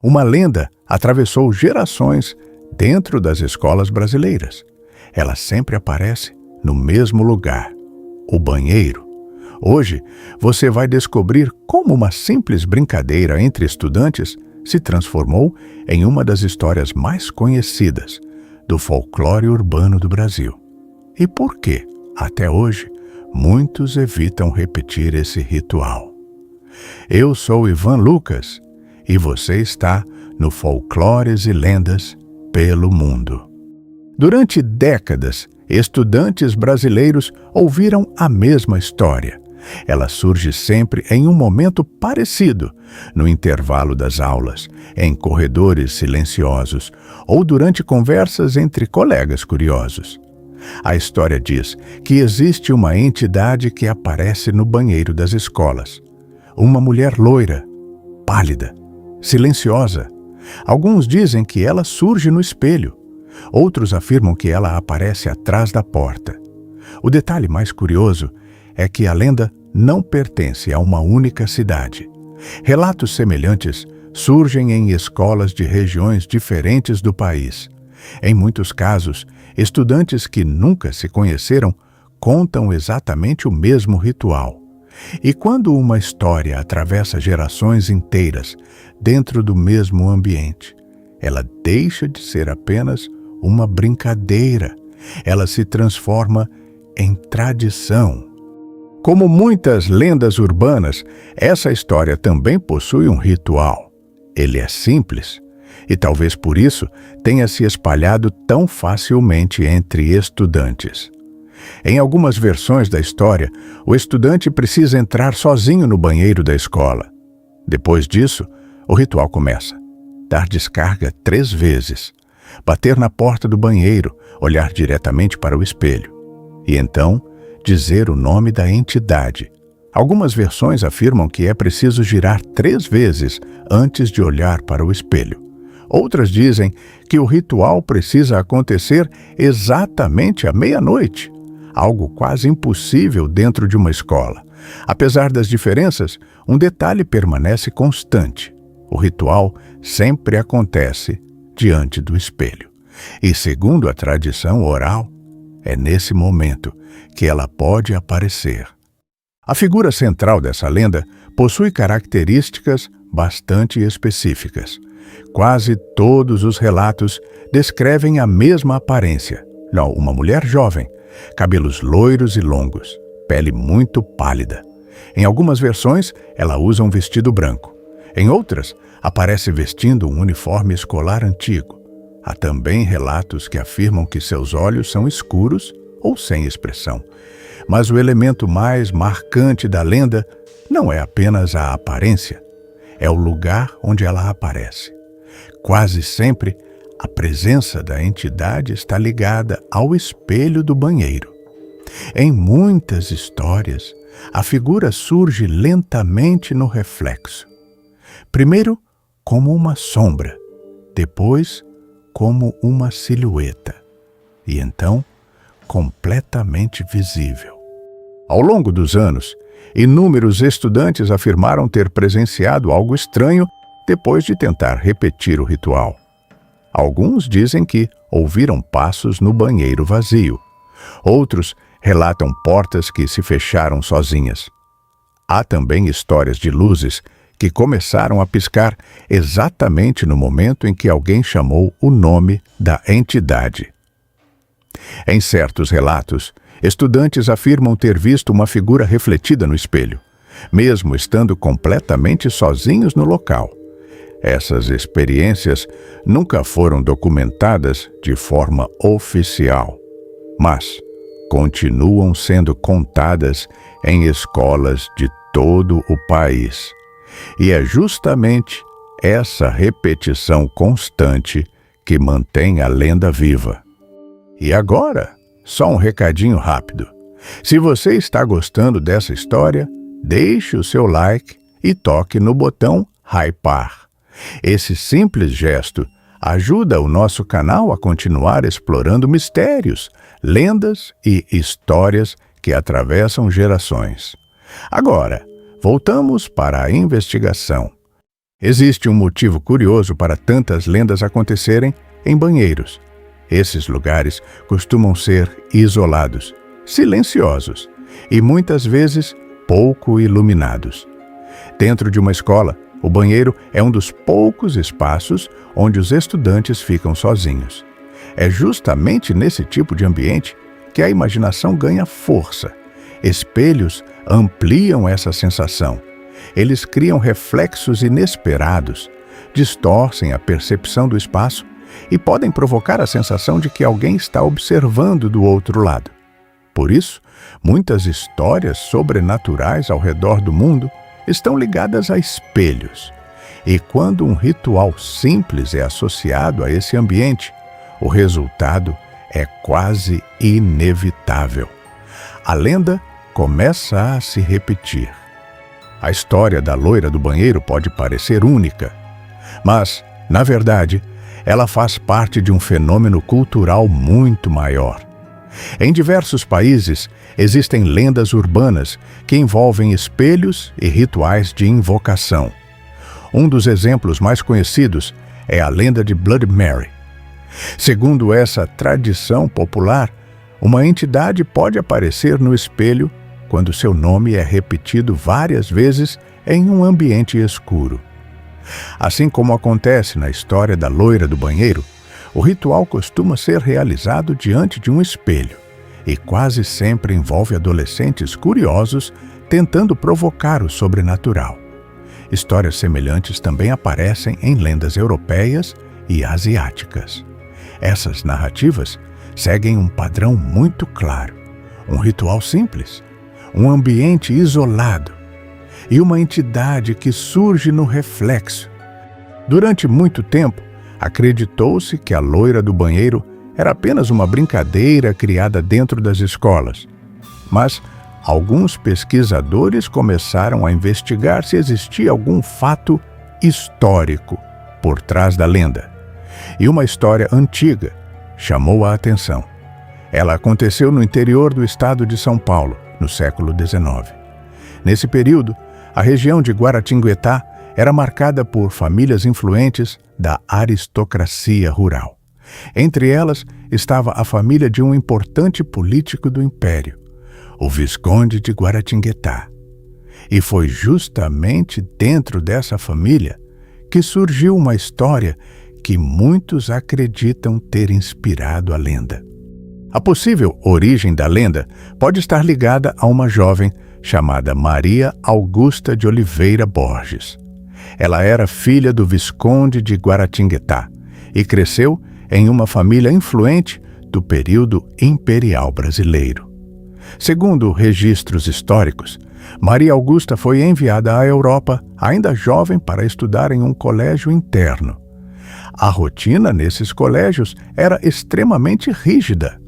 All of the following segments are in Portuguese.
Uma lenda atravessou gerações dentro das escolas brasileiras. Ela sempre aparece no mesmo lugar, o banheiro. Hoje, você vai descobrir como uma simples brincadeira entre estudantes se transformou em uma das histórias mais conhecidas do folclore urbano do Brasil. E por que, até hoje, muitos evitam repetir esse ritual. Eu sou Ivan Lucas e você está no Folclores e Lendas pelo Mundo. Durante décadas, estudantes brasileiros ouviram a mesma história. Ela surge sempre em um momento parecido, no intervalo das aulas, em corredores silenciosos ou durante conversas entre colegas curiosos. A história diz que existe uma entidade que aparece no banheiro das escolas. Uma mulher loira, pálida, silenciosa. Alguns dizem que ela surge no espelho. Outros afirmam que ela aparece atrás da porta. O detalhe mais curioso é que a lenda não pertence a uma única cidade. Relatos semelhantes surgem em escolas de regiões diferentes do país. Em muitos casos, estudantes que nunca se conheceram contam exatamente o mesmo ritual. E quando uma história atravessa gerações inteiras dentro do mesmo ambiente, ela deixa de ser apenas uma brincadeira. Ela se transforma em tradição. Como muitas lendas urbanas, essa história também possui um ritual. Ele é simples e talvez por isso tenha se espalhado tão facilmente entre estudantes. Em algumas versões da história, o estudante precisa entrar sozinho no banheiro da escola. Depois disso, o ritual começa. Dar descarga 3 vezes, bater na porta do banheiro, olhar diretamente para o espelho e então dizer o nome da entidade. Algumas versões afirmam que é preciso girar 3 vezes antes de olhar para o espelho. Outras dizem que o ritual precisa acontecer exatamente à meia-noite, algo quase impossível dentro de uma escola. Apesar das diferenças, um detalhe permanece constante. O ritual sempre acontece diante do espelho. E segundo a tradição oral, é nesse momento que ela pode aparecer. A figura central dessa lenda possui características bastante específicas. Quase todos os relatos descrevem a mesma aparência. Uma mulher jovem, cabelos loiros e longos, pele muito pálida. Em algumas versões, ela usa um vestido branco. Em outras, aparece vestindo um uniforme escolar antigo. Há também relatos que afirmam que seus olhos são escuros ou sem expressão. Mas o elemento mais marcante da lenda não é apenas a aparência, é o lugar onde ela aparece. Quase sempre, a presença da entidade está ligada ao espelho do banheiro. Em muitas histórias, a figura surge lentamente no reflexo. Primeiro, como uma sombra, depois, como uma silhueta, e então, completamente visível. Ao longo dos anos, inúmeros estudantes afirmaram ter presenciado algo estranho depois de tentar repetir o ritual. Alguns dizem que ouviram passos no banheiro vazio. Outros relatam portas que se fecharam sozinhas. Há também histórias de luzes que começaram a piscar exatamente no momento em que alguém chamou o nome da entidade. Em certos relatos, estudantes afirmam ter visto uma figura refletida no espelho, mesmo estando completamente sozinhos no local. Essas experiências nunca foram documentadas de forma oficial, mas continuam sendo contadas em escolas de todo o país. E é justamente essa repetição constante que mantém a lenda viva. E agora, só um recadinho rápido. Se você está gostando dessa história, deixe o seu like e toque no botão hypar. Esse simples gesto ajuda o nosso canal a continuar explorando mistérios, lendas e histórias que atravessam gerações. Agora, voltamos para a investigação. Existe um motivo curioso para tantas lendas acontecerem em banheiros. Esses lugares costumam ser isolados, silenciosos e muitas vezes pouco iluminados. Dentro de uma escola, o banheiro é um dos poucos espaços onde os estudantes ficam sozinhos. É justamente nesse tipo de ambiente que a imaginação ganha força. Espelhos ampliam essa sensação. Eles criam reflexos inesperados, distorcem a percepção do espaço e podem provocar a sensação de que alguém está observando do outro lado. Por isso, muitas histórias sobrenaturais ao redor do mundo estão ligadas a espelhos. E quando um ritual simples é associado a esse ambiente, o resultado é quase inevitável. A lenda começa a se repetir. A história da loira do banheiro pode parecer única, mas, na verdade, ela faz parte de um fenômeno cultural muito maior. Em diversos países, existem lendas urbanas que envolvem espelhos e rituais de invocação. Um dos exemplos mais conhecidos é a lenda de Bloody Mary. Segundo essa tradição popular, uma entidade pode aparecer no espelho quando seu nome é repetido várias vezes em um ambiente escuro. Assim como acontece na história da loira do banheiro, o ritual costuma ser realizado diante de um espelho e quase sempre envolve adolescentes curiosos tentando provocar o sobrenatural. Histórias semelhantes também aparecem em lendas europeias e asiáticas. Essas narrativas seguem um padrão muito claro: um ritual simples, um ambiente isolado e uma entidade que surge no reflexo. Durante muito tempo, acreditou-se que a loira do banheiro era apenas uma brincadeira criada dentro das escolas. Mas alguns pesquisadores começaram a investigar se existia algum fato histórico por trás da lenda. E uma história antiga chamou a atenção. Ela aconteceu no interior do estado de São Paulo, no século XIX. Nesse período, a região de Guaratinguetá era marcada por famílias influentes da aristocracia rural. Entre elas estava a família de um importante político do império, o Visconde de Guaratinguetá. E foi justamente dentro dessa família que surgiu uma história que muitos acreditam ter inspirado a lenda. A possível origem da lenda pode estar ligada a uma jovem chamada Maria Augusta de Oliveira Borges. Ela era filha do Visconde de Guaratinguetá e cresceu em uma família influente do período imperial brasileiro. Segundo registros históricos, Maria Augusta foi enviada à Europa ainda jovem para estudar em um colégio interno. A rotina nesses colégios era extremamente rígida.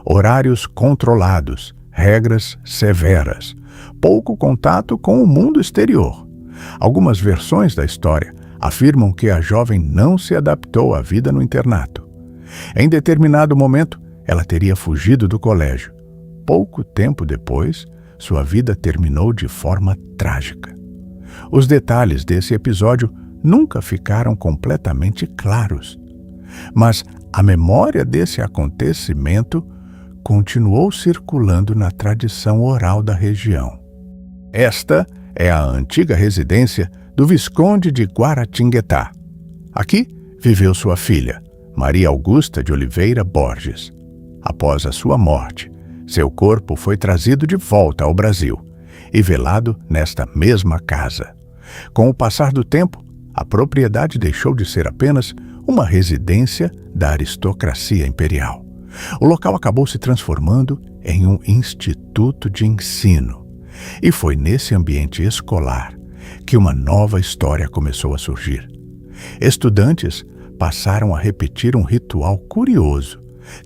Horários controlados, regras severas, pouco contato com o mundo exterior. Algumas versões da história afirmam que a jovem não se adaptou à vida no internato. Em determinado momento, ela teria fugido do colégio. Pouco tempo depois, sua vida terminou de forma trágica. Os detalhes desse episódio nunca ficaram completamente claros, mas a memória desse acontecimento continuou circulando na tradição oral da região. Esta é a antiga residência do Visconde de Guaratinguetá. Aqui viveu sua filha, Maria Augusta de Oliveira Borges. Após a sua morte, seu corpo foi trazido de volta ao Brasil e velado nesta mesma casa. Com o passar do tempo, a propriedade deixou de ser apenas uma residência da aristocracia imperial. O local acabou se transformando em um instituto de ensino. E foi nesse ambiente escolar que uma nova história começou a surgir. Estudantes passaram a repetir um ritual curioso,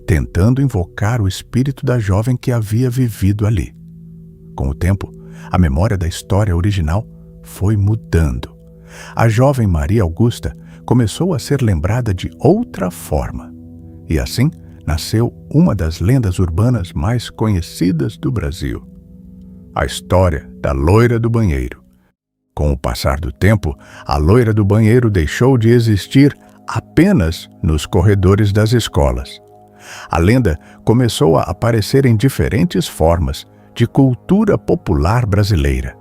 tentando invocar o espírito da jovem que havia vivido ali. Com o tempo, a memória da história original foi mudando. A jovem Maria Augusta começou a ser lembrada de outra forma. E assim nasceu uma das lendas urbanas mais conhecidas do Brasil: a história da loira do banheiro. Com o passar do tempo, a loira do banheiro deixou de existir apenas nos corredores das escolas. A lenda começou a aparecer em diferentes formas de cultura popular brasileira.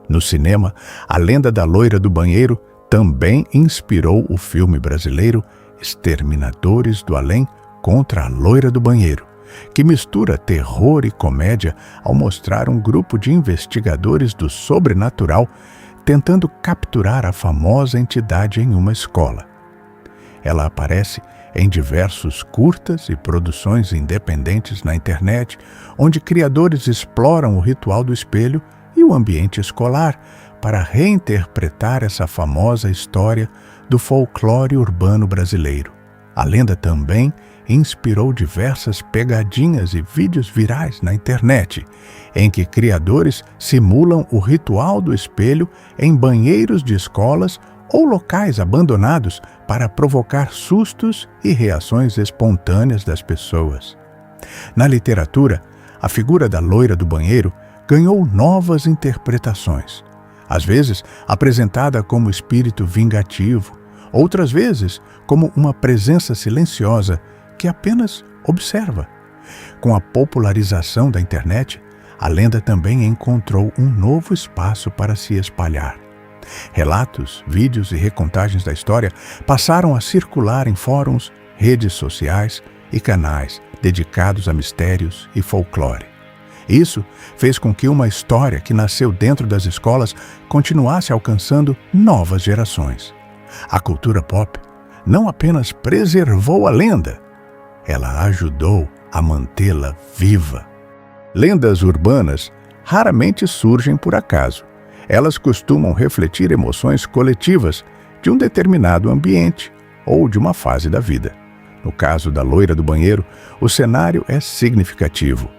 No cinema, a lenda da loira do banheiro também inspirou o filme brasileiro Exterminadores do Além contra a Loira do Banheiro, que mistura terror e comédia ao mostrar um grupo de investigadores do sobrenatural tentando capturar a famosa entidade em uma escola. Ela aparece em diversos curtas e produções independentes na internet, onde criadores exploram o ritual do espelho e o ambiente escolar para reinterpretar essa famosa história do folclore urbano brasileiro. A lenda também inspirou diversas pegadinhas e vídeos virais na internet, em que criadores simulam o ritual do espelho em banheiros de escolas ou locais abandonados para provocar sustos e reações espontâneas das pessoas. Na literatura, a figura da loira do banheiro ganhou novas interpretações, às vezes apresentada como espírito vingativo, outras vezes como uma presença silenciosa que apenas observa. Com a popularização da internet, a lenda também encontrou um novo espaço para se espalhar. Relatos, vídeos e recontagens da história passaram a circular em fóruns, redes sociais e canais dedicados a mistérios e folclore. Isso fez com que uma história que nasceu dentro das escolas continuasse alcançando novas gerações. A cultura pop não apenas preservou a lenda, ela ajudou a mantê-la viva. Lendas urbanas raramente surgem por acaso. Elas costumam refletir emoções coletivas de um determinado ambiente ou de uma fase da vida. No caso da loira do banheiro, o cenário é significativo.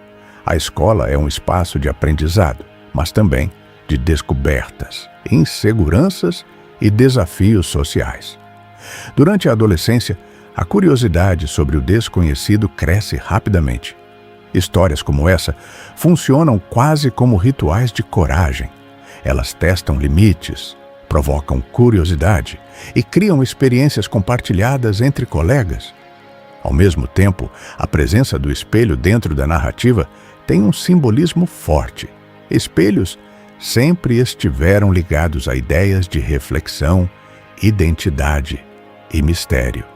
A escola é um espaço de aprendizado, mas também de descobertas, inseguranças e desafios sociais. Durante a adolescência, a curiosidade sobre o desconhecido cresce rapidamente. Histórias como essa funcionam quase como rituais de coragem. Elas testam limites, provocam curiosidade e criam experiências compartilhadas entre colegas. Ao mesmo tempo, a presença do espelho dentro da narrativa tem um simbolismo forte. Espelhos sempre estiveram ligados a ideias de reflexão, identidade e mistério.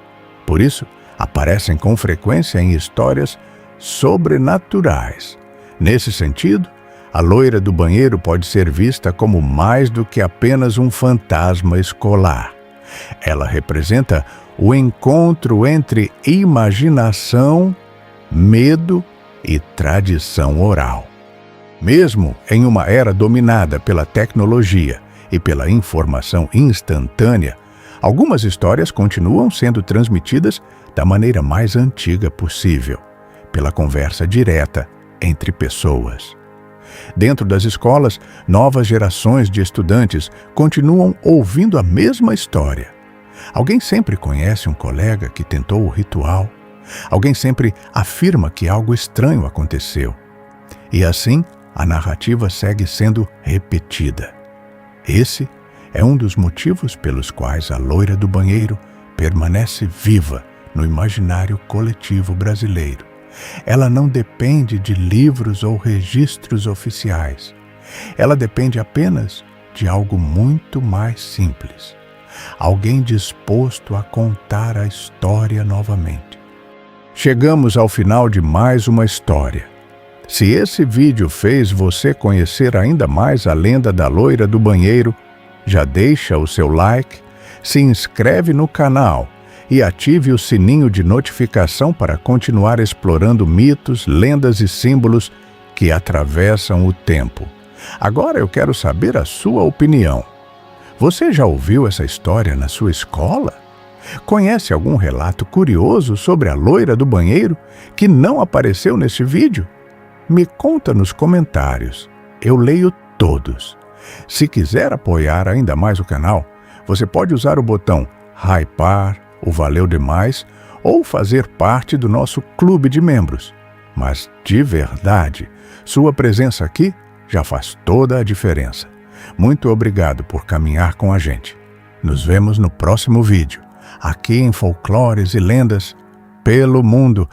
Por isso, aparecem com frequência em histórias sobrenaturais. Nesse sentido, a loira do banheiro pode ser vista como mais do que apenas um fantasma escolar. Ela representa o encontro entre imaginação, medo e tradição oral. Mesmo em uma era dominada pela tecnologia e pela informação instantânea, algumas histórias continuam sendo transmitidas da maneira mais antiga possível, pela conversa direta entre pessoas. Dentro das escolas, novas gerações de estudantes continuam ouvindo a mesma história. Alguém sempre conhece um colega que tentou o ritual. Alguém sempre afirma que algo estranho aconteceu. E assim, a narrativa segue sendo repetida. Esse é um dos motivos pelos quais a loira do banheiro permanece viva no imaginário coletivo brasileiro. Ela não depende de livros ou registros oficiais. Ela depende apenas de algo muito mais simples. Alguém disposto a contar a história novamente. Chegamos ao final de mais uma história. Se esse vídeo fez você conhecer ainda mais a lenda da loira do banheiro, já deixa o seu like, se inscreve no canal e ative o sininho de notificação para continuar explorando mitos, lendas e símbolos que atravessam o tempo. Agora eu quero saber a sua opinião. Você já ouviu essa história na sua escola? Conhece algum relato curioso sobre a loira do banheiro que não apareceu nesse vídeo? Me conta nos comentários. Eu leio todos. Se quiser apoiar ainda mais o canal, você pode usar o botão hypar, o Valeu Demais, ou fazer parte do nosso clube de membros. Mas, de verdade, sua presença aqui já faz toda a diferença. Muito obrigado por caminhar com a gente. Nos vemos no próximo vídeo, aqui em Folclores e Lendas pelo Mundo.